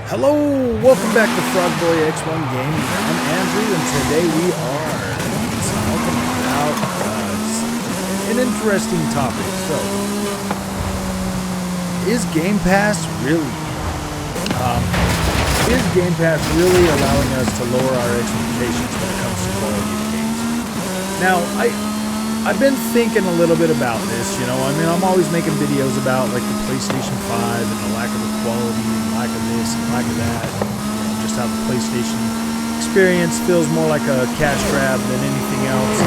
Hello, welcome back to Frogboy X1 Gaming. I'm Andrew, and today we are talking about an interesting topic. So, is Gamepass really allowing us to lower our expectations when it comes to quality of games? Now, I've been thinking a little bit about this. You know, I mean, I'm always making videos about like the PlayStation 5 and the lack of the quality. Lack of this and lack of that, and just how the PlayStation experience feels more like a cash grab than anything else.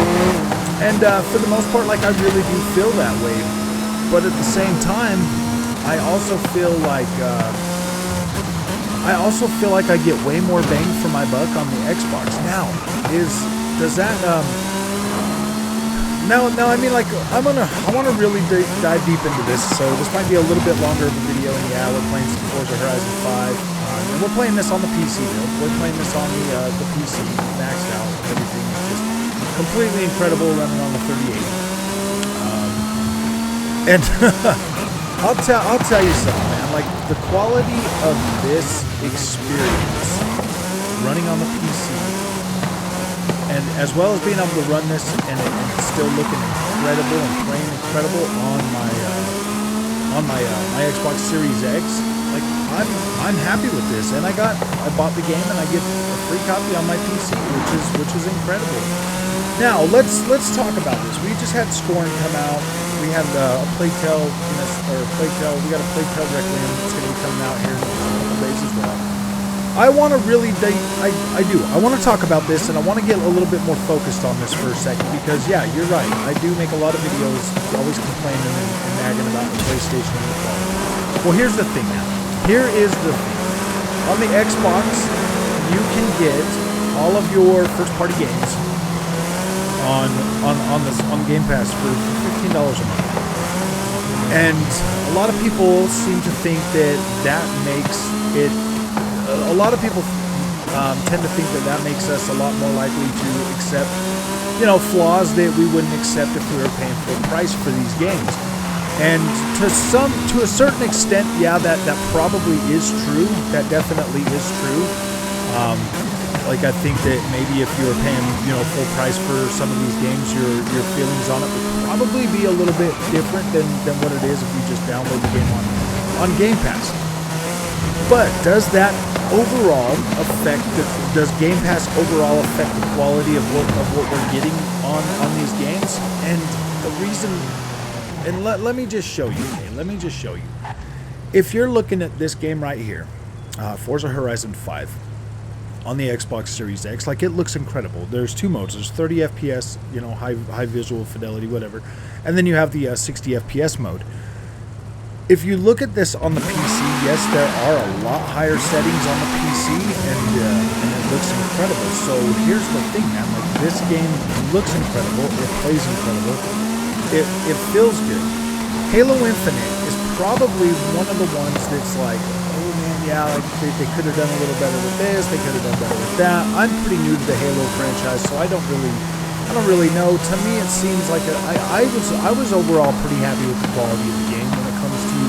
And for the most part, like, I really do feel that way. But at the same time, I also feel like I get way more bang for my buck on the Xbox. Now, does that Now, I mean, like, I want to really dive deep into this, so this might be a little bit longer of a video, and yeah, we're playing some Forza Horizon 5, and we're playing this on the PC, though. We're playing this on the PC, maxed out, everything is just completely incredible, running on the 3080. And I'll tell you something, man, like, the quality of this experience, running on the PC, and as well as being able to run this and still looking incredible and playing incredible on my Xbox Series X, like, I'm happy with this. And I bought the game and I get a free copy on my PC, which is incredible. Now let's talk about this. We just had scoring come out. We had a Playtale, we got a Playtale Requiem. It's going to be coming out here in a couple days as well. I want to really, I want to talk about this, and I want to get a little bit more focused on this for a second, because, yeah, you're right. I do make a lot of videos always complaining and nagging about the PlayStation and the quality. Well, here's the thing now. Here is the thing. On the Xbox, you can get all of your first-party games on Game Pass for $15 a month. And a lot of people seem to think that makes it... A lot of people tend to think that makes us a lot more likely to accept, you know, flaws that we wouldn't accept if we were paying full price for these games. And to a certain extent, yeah, that probably is true. That definitely is true. Like, I think that maybe if you were paying, you know, full price for some of these games, your feelings on it would probably be a little bit different than what it is if you just download the game on Game Pass. But does that overall does Game Pass overall affect the quality of what we're getting on these games? And the reason, and let me just show you, okay? Let me just show you. If you're looking at this game right here, Forza Horizon 5 on the Xbox Series X, like, it looks incredible. There's two modes. There's 30 FPS, you know, high visual fidelity, whatever, and then you have the 60 FPS mode. If you look at this on the PC, yes, there are a lot higher settings on the PC, and it looks incredible. So here's the thing, man. Like, this game looks incredible. It plays incredible. It feels good. Halo Infinite is probably one of the ones that's like, oh man, yeah, like they could have done a little better with this. They could have done better with that. I'm pretty new to the Halo franchise, so I don't really know. To me, it seems like I was overall pretty happy with the quality of the game when it comes to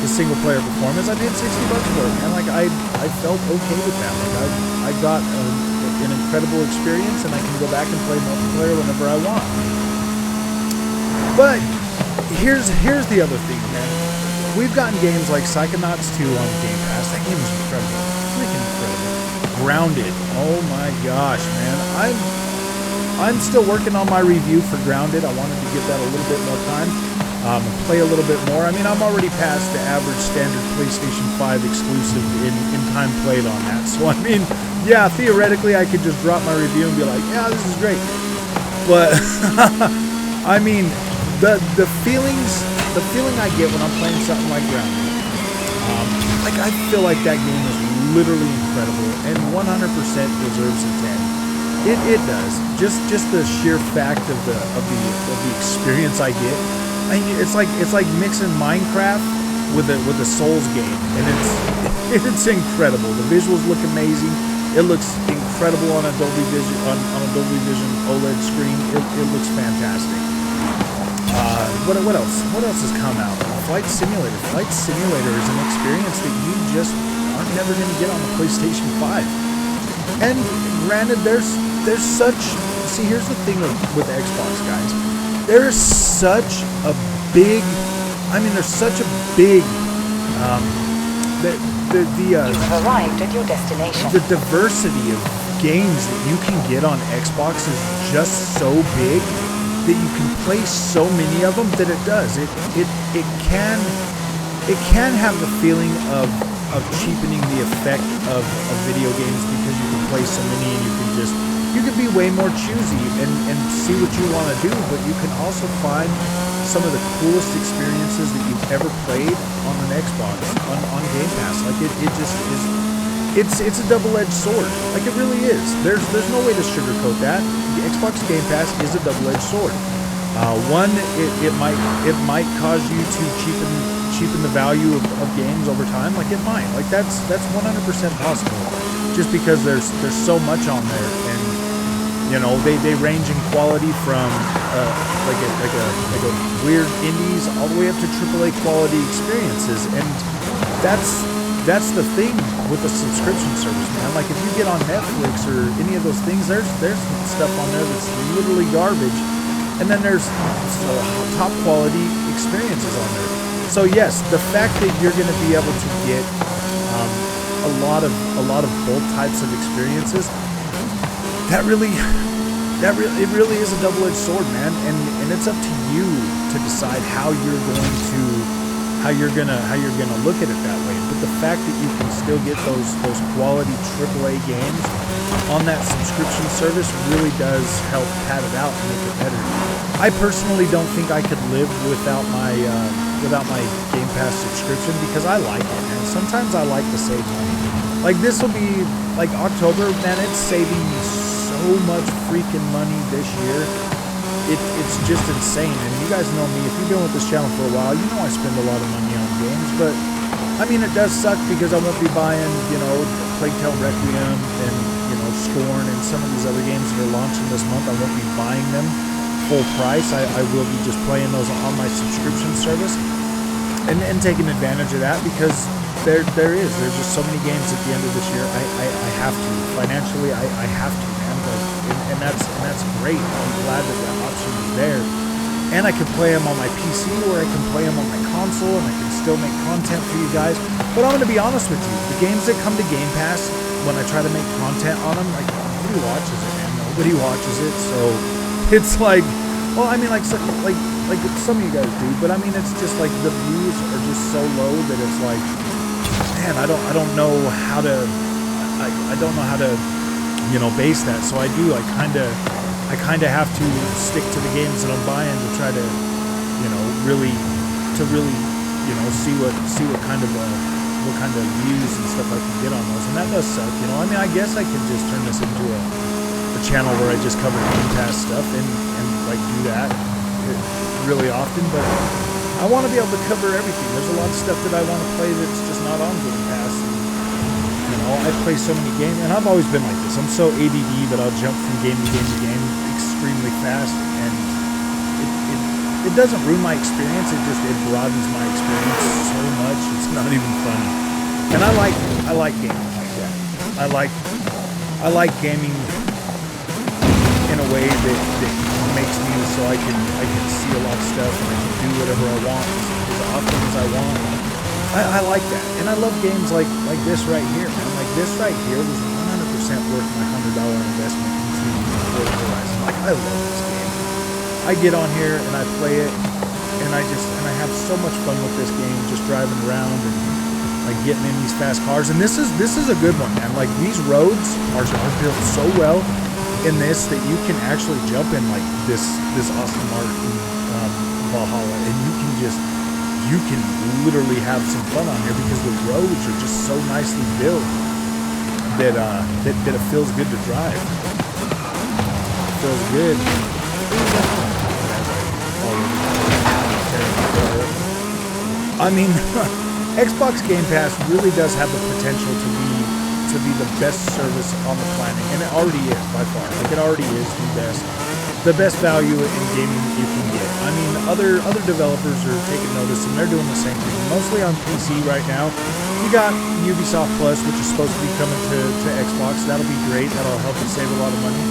the single player performance. I paid $60 for it, and like I felt okay with that. Like, I got an incredible experience, and I can go back and play multiplayer whenever I want. But here's the other thing, man. We've gotten games like Psychonauts 2 on Game Pass. That game is incredible, freaking incredible. Grounded. Oh my gosh, man. I'm still working on my review for Grounded. I wanted to give that a little bit more time. Play a little bit more. I mean, I'm already past the average standard PlayStation 5 exclusive in time played on that. So, I mean, yeah, theoretically, I could just drop my review and be like, yeah, this is great. But, I mean, the feeling I get when I'm playing something like Grounded, like, I feel like that game is literally incredible and 100% deserves a 10. It does. Just the sheer fact of the experience I get. I mean, it's like mixing Minecraft with a Souls game, and it's incredible. The visuals look amazing. It looks incredible on a Dolby Vision OLED screen. It looks fantastic. What else has come out? Flight Simulator. Flight Simulator is an experience that you just aren't never going to get on the PlayStation 5. And granted, there's such... See, here's the thing with Xbox, guys. There's such a big... I mean, there's such a big... you have arrived at your destination. The diversity of games that you can get on Xbox is just so big that you can play so many of them that it does. It can have the feeling of cheapening the effect of video games because you can play so many and you can be way more choosy and see what you want to do, but you can also find some of the coolest experiences that you've ever played on an Xbox, on Game Pass. Like it just is, it's a double-edged sword. Like it really is. There's no way to sugarcoat that. The Xbox Game Pass is a double-edged sword. One, it might cause you to cheapen the value of games over time. Like it might. Like that's 100% possible. Just because there's so much on there, and you know they range in quality from like a weird indies all the way up to AAA quality experiences, and that's the thing with the subscription service, man. Like if you get on Netflix or any of those things, there's stuff on there that's literally garbage, and then there's top quality experiences on there. So yes, the fact that you're going to be able to get a lot of both types of experiences, it really is a double-edged sword, man. And it's up to you to decide how you're gonna look at it that way. But the fact that you can still get those quality AAA games on that subscription service really does help pad it out and make it better. I personally don't think I could live without my Game Pass subscription because I like it, and sometimes I like to save money. Like this will be like October, man. It's saving me so much freaking money this year. It's just insane. And you guys know me. If you've been with this channel for a while, you know I spend a lot of money on games. But I mean, it does suck because I won't be buying, you know, Plague Tale Requiem and, you know, Scorn and some of these other games that are launching this month. I won't be buying them full price. I will be just playing those on my subscription service and taking advantage of that because there's just so many games at the end of this year. I have to financially. I have to, man. But, and that's great. I'm glad that option is there, and I can play them on my PC or I can play them on my console, and I can still make content for you guys. But I'm going to be honest with you. The games that come to Game Pass, when I try to make content on them, like nobody watches it, man. Nobody watches it. So it's like, well, I mean, like some of you guys do, but I mean, it's just like the views are just so low that it's like, man, I don't know how to, I don't know how to, you know, base that. So I kind of have to stick to the games that I'm buying to try to, you know, really, you know, see what kind of views and stuff I can get on those. And that does suck, you know. I mean, I guess I could just turn this into a channel where I just cover Game Pass stuff and like do that really often, but I want to be able to cover everything. There's a lot of stuff that I want to play that's just not on Game Pass. And, you know, I play so many games, and I've always been like this. I'm so ADD that I'll jump from game to game to game extremely fast, and it doesn't ruin my experience. It broadens my experience so much. It's not even funny. And I like gaming like that. I like gaming in a way that makes me so I can see a lot of stuff and I can do whatever I want as often as I want. I like that, and I love games like this right here, man. Like this right here was 100% worth my $100 investment into Forza Horizon. Like I love this game. I get on here and I play it, and I have so much fun with this game, just driving around and like getting in these fast cars. And this is a good one, man. Like these roads are built so well in this that you can actually jump in like this Aston Martin Valhalla, and you can literally have some fun on here because the roads are just so nicely built that it feels good to drive. It feels good. I mean, Xbox Game Pass really does have the potential to be the best service on the planet, and it already is by far. Like it already is the best. the best value in gaming that you can get. I mean, other developers are taking notice, and they're doing the same thing. Mostly on PC right now. You got Ubisoft Plus, which is supposed to be coming to Xbox. That'll be great. That'll help you save a lot of money.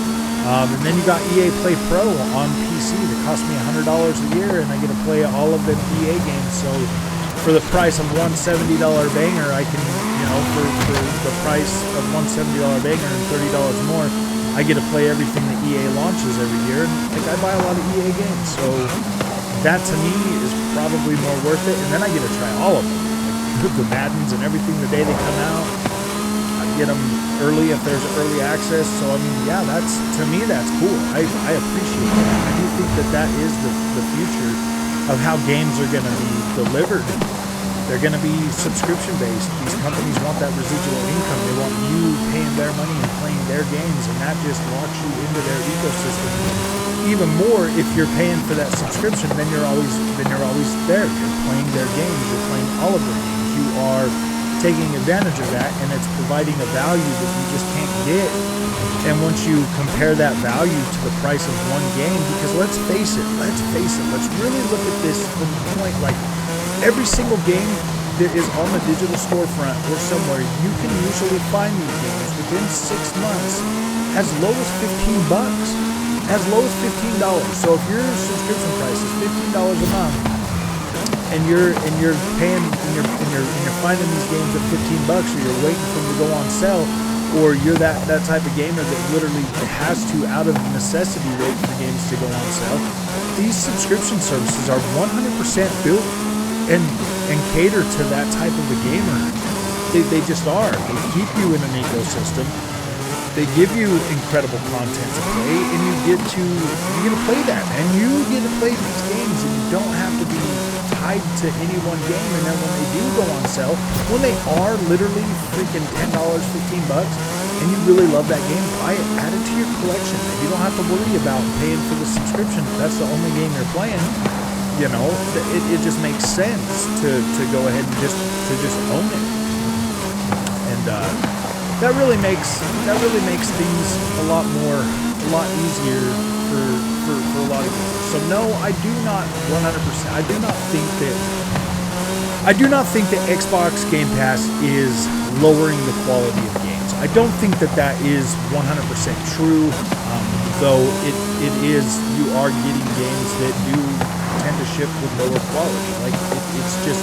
And then you got EA Play Pro on PC that costs me $100 a year, and I get to play all of them EA games. So for the price of one $70 banger, I can, you know, for the price of one $70 banger and $30 more, I get to play everything that EA launches every year. And like, I buy a lot of EA games, so that to me is probably more worth it. And then I get to try all of them, like the Maddens and everything the day they come out. I get them early if there's early access. So I mean, yeah, that's, to me, that's cool. I appreciate that. I do think that that is the future of how games are going to be delivered. They're going to be subscription-based. These companies want that residual income. They want you paying their money and playing their games, and that just locks you into their ecosystem. Even more, if you're paying for that subscription, then you're always there. You're playing their games. You're playing all of their games. You are taking advantage of that, and it's providing a value that you just can't get. And once you compare that value to the price of one game, because let's face it, let's really look at this from the point, like, every single game that is on the digital storefront or somewhere, you can usually find these games within 6 months as low as $15. As low as $15. So if your subscription price is $15 a month, and you're paying and you're finding these games at $15, or you're waiting for them to go on sale, or you're that type of gamer that literally has to, out of necessity, wait for games to go on sale, these subscription services are 100% built and cater to that type of a gamer. They just are. They keep you in an ecosystem. They give you incredible content to play, and you get to play that, and you get to play these games, and you don't have to be tied to any one game. And then when they do go on sale, when they are literally freaking $10, $15, and you really love that game, buy it, add it to your collection, and you don't have to worry about paying for the subscription. That's the only game you're playing. You know, it just makes sense to go ahead and just own it, and that really makes things a lot easier for a lot of people. So no, I do not 100%. I do not think that Xbox Game Pass is lowering the quality of games. I don't think that is 100% true. Though it is, you are getting games that do tend to ship with lower quality. Like it's just,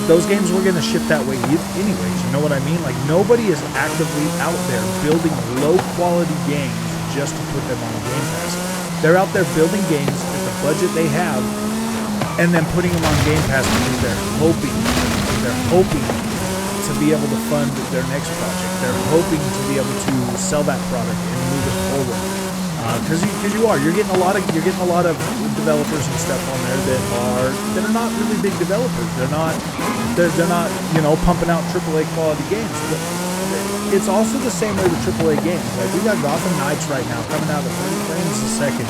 those games were going to ship that way anyways. You know what I mean? Like, nobody is actively out there building low quality games just to put them on Game Pass. They're out there building games at the budget they have, and then putting them on Game Pass because they're hoping to be able to fund their next project. They're hoping to be able to sell that product and move it forward. Because you're getting a lot of developers and stuff on there that are not really big developers. They're not pumping out AAA quality games. But it's also the same way with AAA games. Like, we got Gotham Knights right now coming out at 30 frames a second,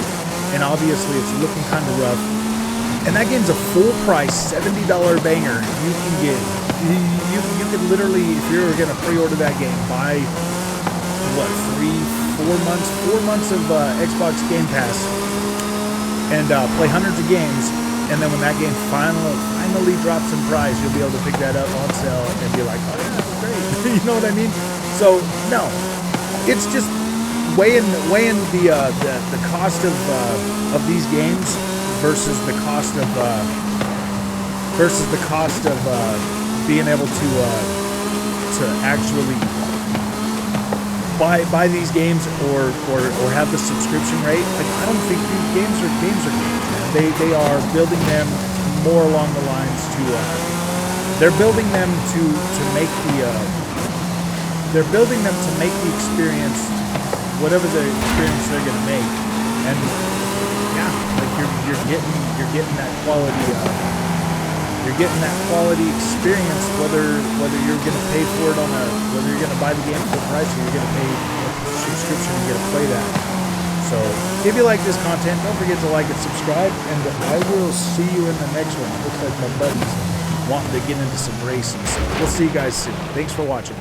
and obviously it's looking kind of rough. And that game's a full price $70 banger. You can get you can literally, if you're going to pre-order that game, buy 4 months of Xbox Game Pass and play hundreds of games, and then when that game finally drops in price, you'll be able to pick that up on sale and be like, oh yeah, that's great. You know what I mean? So no, it's just weighing the cost of these games versus the cost of being able to actually buy these games or have the subscription rate. Like, I don't think these games are games, man. They are building them more along the lines to they're building them to make the experience whatever the experience they're going to make. And yeah, like you're getting that quality experience, whether you're going to pay for it whether you're going to buy the game full price or you're going to pay a subscription and get to play that. So if you like this content, don't forget to like and subscribe, and I will see you in the next one. Looks like my buddy's wanting to get into some racing, so we'll see you guys soon. Thanks for watching.